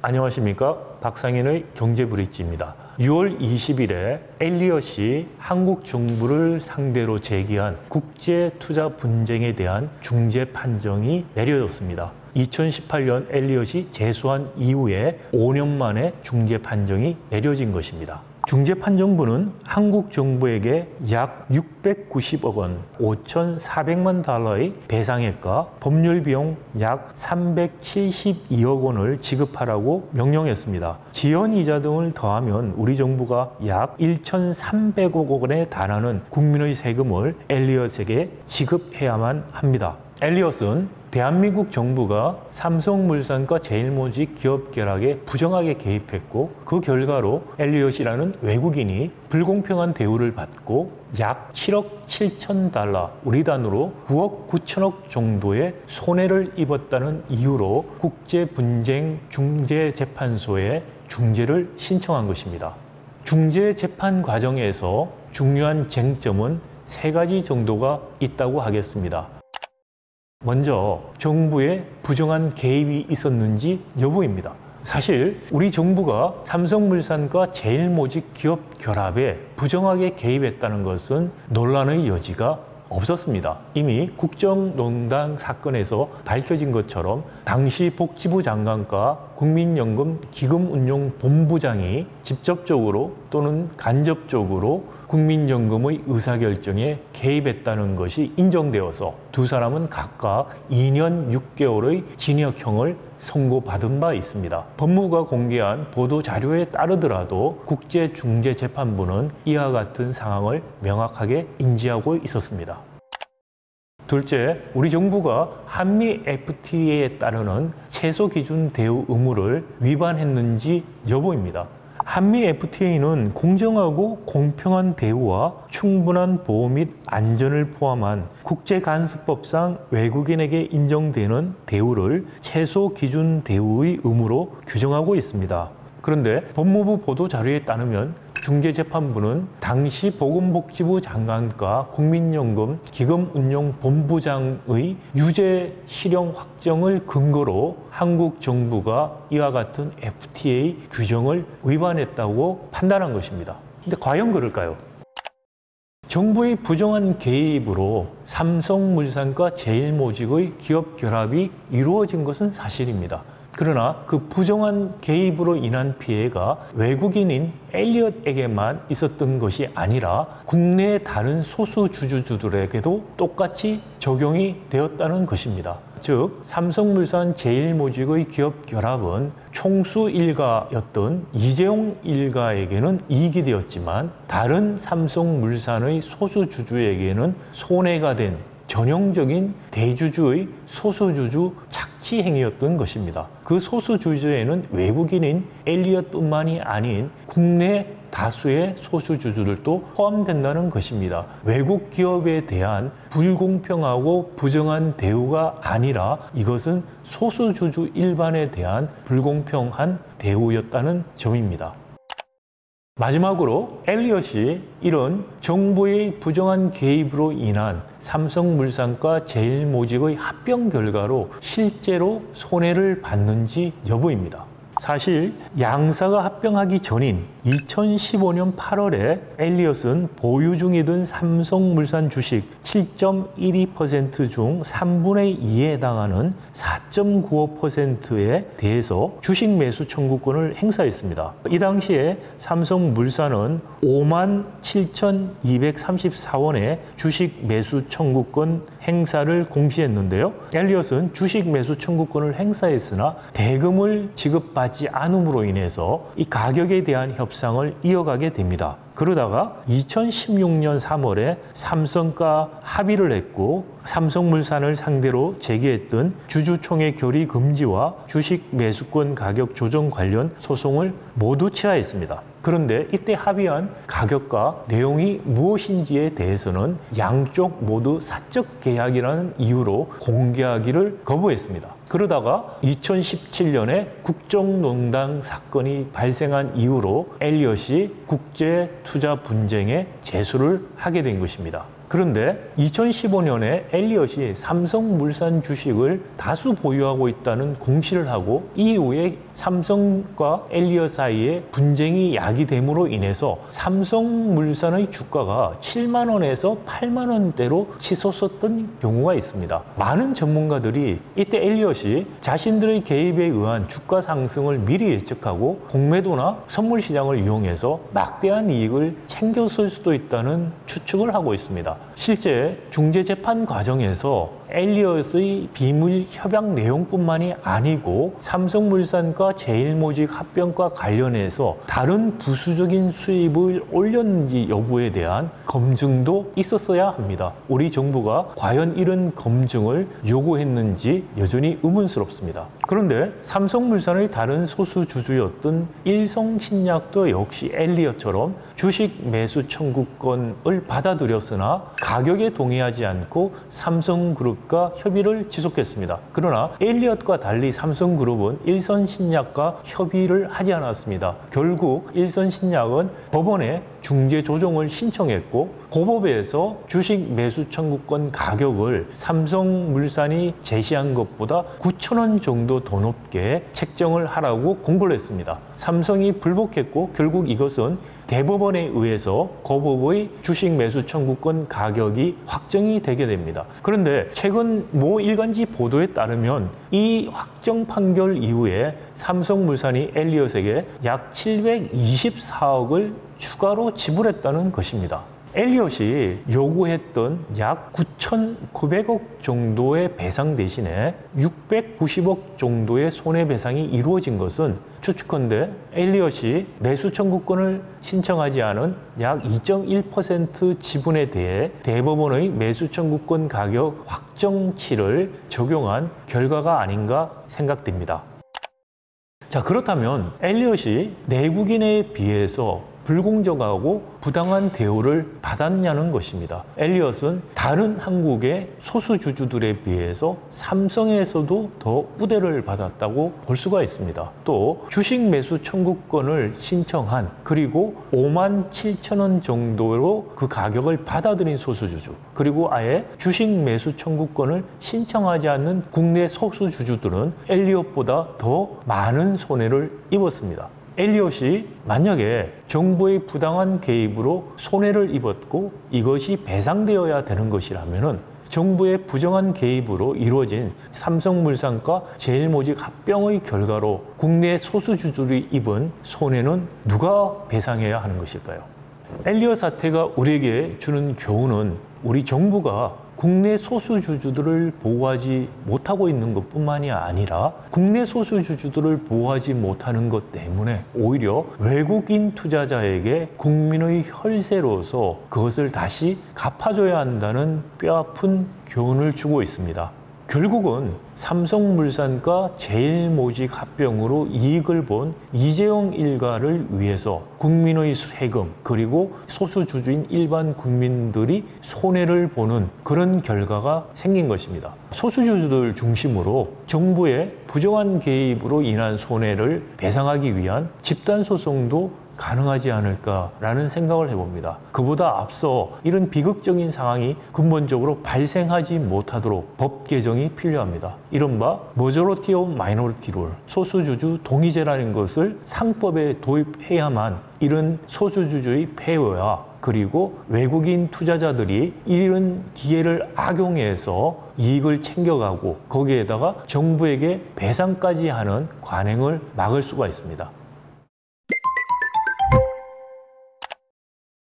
안녕하십니까? 박상현의 경제브릿지입니다. 6월 20일에 엘리엇이 한국 정부를 상대로 제기한 국제 투자 분쟁에 대한 중재 판정이 내려졌습니다. 2018년 엘리엇이 제소한 이후에 5년 만에 중재 판정이 내려진 것입니다. 중재판정부는 한국 정부에게 약 690억 원, 5,400만 달러의 배상액과 법률 비용 약 372억 원을 지급하라고 명령했습니다. 지연 이자 등을 더하면 우리 정부가 약 1,300억 원에 달하는 국민의 세금을 엘리엇에게 지급해야만 합니다. 엘리엇은 대한민국 정부가 삼성물산과 제일모직 기업 결합에 부정하게 개입했고, 그 결과로 엘리엇이라는 외국인이 불공평한 대우를 받고 약 7억 7천 달러, 우리 단으로 9억 9천억 정도의 손해를 입었다는 이유로 국제분쟁중재재판소에 중재를 신청한 것입니다. 중재재판 과정에서 중요한 쟁점은 3가지 정도가 있다고 하겠습니다. 먼저 정부의 부정한 개입이 있었는지 여부입니다. 사실 우리 정부가 삼성물산과 제일모직 기업 결합에 부정하게 개입했다는 것은 논란의 여지가 없었습니다. 이미 국정농단 사건에서 밝혀진 것처럼 당시 복지부 장관과 국민연금 기금운용본부장이 직접적으로 또는 간접적으로 국민연금의 의사결정에 개입했다는 것이 인정되어서 두 사람은 각각 2년 6개월의 징역형을 선고받은 바 있습니다. 법무부가 공개한 보도자료에 따르더라도 국제중재재판부는 이와 같은 상황을 명확하게 인지하고 있었습니다. 둘째, 우리 정부가 한미 FTA에 따르는 최소 기준 대우 의무를 위반했는지 여부입니다. 한미 FTA는 공정하고 공평한 대우와 충분한 보호 및 안전을 포함한 국제간섭법상 외국인에게 인정되는 대우를 최소 기준 대우의 의무로 규정하고 있습니다. 그런데 법무부 보도자료에 따르면 중재재판부는 당시 보건복지부 장관과 국민연금 기금운용본부장의 유죄 실형 확정을 근거로 한국 정부가 이와 같은 FTA 규정을 위반했다고 판단한 것입니다. 근데 과연 그럴까요? 정부의 부정한 개입으로 삼성물산과 제일모직의 기업 결합이 이루어진 것은 사실입니다. 그러나 그 부정한 개입으로 인한 피해가 외국인인 엘리엇에게만 있었던 것이 아니라 국내의 다른 소수 주주들에게도 똑같이 적용이 되었다는 것입니다. 즉, 삼성물산 제일모직의 기업 결합은 총수 일가였던 이재용 일가에게는 이익이 되었지만 다른 삼성물산의 소수 주주에게는 손해가 된 전형적인 대주주의 소수주주 착취 행위였던 것입니다. 그 소수주주에는 외국인인 엘리엇뿐만이 아닌 국내 다수의 소수주주들도 포함된다는 것입니다. 외국 기업에 대한 불공평하고 부정한 대우가 아니라 이것은 소수주주 일반에 대한 불공평한 대우였다는 점입니다. 마지막으로 엘리엇이 이런 정부의 부정한 개입으로 인한 삼성물산과 제일모직의 합병 결과로 실제로 손해를 받는지 여부입니다. 사실 양사가 합병하기 전인 2015년 8월에 엘리엇은 보유 중이던 삼성물산 주식 7.12% 중 3분의 2에 해당하는 4.95%에 대해서 주식 매수 청구권을 행사했습니다. 이 당시에 삼성물산은 57,234원의 주식 매수 청구권 행사를 공시했는데요. 엘리엇은 주식 매수 청구권을 행사했으나 대금을 지급받지 않음으로 인해서 이 가격에 대한 협상을 이어가게 됩니다. 그러다가 2016년 3월에 삼성과 합의를 했고 삼성물산을 상대로 제기했던 주주총회 결의 금지와 주식 매수권 가격 조정 관련 소송을 모두 취하했습니다. 그런데 이때 합의한 가격과 내용이 무엇인지에 대해서는 양쪽 모두 사적 계약이라는 이유로 공개하기를 거부했습니다. 그러다가 2017년에 국정농단 사건이 발생한 이후로 엘리엇이 국제 투자 분쟁에 제소를 하게 된 것입니다. 그런데 2015년에 엘리엇이 삼성물산 주식을 다수 보유하고 있다는 공시를 하고 이후에 삼성과 엘리엇 사이에 분쟁이 야기됨으로 인해서 삼성물산의 주가가 7만 원에서 8만 원대로 치솟았던 경우가 있습니다. 많은 전문가들이 이때 엘리엇이 자신들의 개입에 의한 주가 상승을 미리 예측하고 공매도나 선물 시장을 이용해서 막대한 이익을 챙겼을 수도 있다는 추측을 하고 있습니다. 실제 중재재판 과정에서 엘리엇의 비밀 협약 내용뿐만이 아니고 삼성물산과 제일모직 합병과 관련해서 다른 부수적인 수입을 올렸는지 여부에 대한 검증도 있었어야 합니다. 우리 정부가 과연 이런 검증을 요구했는지 여전히 의문스럽습니다. 그런데 삼성물산의 다른 소수 주주였던 일성신약도 역시 엘리엇처럼 주식 매수 청구권을 받아들였으나 가격에 동의하지 않고 삼성그룹과 협의를 지속했습니다. 그러나 엘리엇과 달리 삼성그룹은 일선신약과 협의를 하지 않았습니다. 결국 일선신약은 법원에 중재 조정을 신청했고 고법에서 주식 매수 청구권 가격을 삼성물산이 제시한 것보다 9천 원 정도 더 높게 책정을 하라고 공고를 했습니다. 삼성이 불복했고 결국 이것은 대법원에 의해서 고법의 주식 매수 청구권 가격이 확정이 되게 됩니다. 그런데 최근 모 일간지 보도에 따르면 이 확정 판결 이후에 삼성물산이 엘리엇에게 약 724억을 추가로 지불했다는 것입니다. 엘리엇이 요구했던 약 9,900억 정도의 배상 대신에 690억 정도의 손해배상이 이루어진 것은 추측컨대 엘리엇이 매수 청구권을 신청하지 않은 약 2.1% 지분에 대해 대법원의 매수 청구권 가격 확정치를 적용한 결과가 아닌가 생각됩니다. 자, 그렇다면 엘리엇이 내국인에 비해서 불공정하고 부당한 대우를 받았냐는 것입니다. 엘리엇은 다른 한국의 소수주주들에 비해서 삼성에서도 더 우대를 받았다고 볼 수가 있습니다. 또 주식 매수 청구권을 신청한 그리고 5만 7천 원 정도로 그 가격을 받아들인 소수주주 그리고 아예 주식 매수 청구권을 신청하지 않는 국내 소수주주들은 엘리엇보다 더 많은 손해를 입었습니다. 엘리엇이 만약에 정부의 부당한 개입으로 손해를 입었고 이것이 배상되어야 되는 것이라면 정부의 부정한 개입으로 이루어진 삼성물산과 제일모직 합병의 결과로 국내 소수주주들이 입은 손해는 누가 배상해야 하는 것일까요? 엘리엇 사태가 우리에게 주는 교훈은 우리 정부가 국내 소수주주들을 보호하지 못하고 있는 것뿐만이 아니라 국내 소수주주들을 보호하지 못하는 것 때문에 오히려 외국인 투자자에게 국민의 혈세로서 그것을 다시 갚아줘야 한다는 뼈아픈 교훈을 주고 있습니다. 결국은 삼성물산과 제일모직 합병으로 이익을 본 이재용 일가를 위해서 국민의 세금 그리고 소수주주인 일반 국민들이 손해를 보는 그런 결과가 생긴 것입니다. 소수주주들 중심으로 정부의 부정한 개입으로 인한 손해를 배상하기 위한 집단소송도 가능하지 않을까라는 생각을 해봅니다. 그보다 앞서 이런 비극적인 상황이 근본적으로 발생하지 못하도록 법 개정이 필요합니다. 이른바 Majority of Minority Rule, 소수주주 동의제라는 것을 상법에 도입해야만 이런 소수주주의 폐허와 그리고 외국인 투자자들이 이런 기회를 악용해서 이익을 챙겨가고 거기에다가 정부에게 배상까지 하는 관행을 막을 수가 있습니다.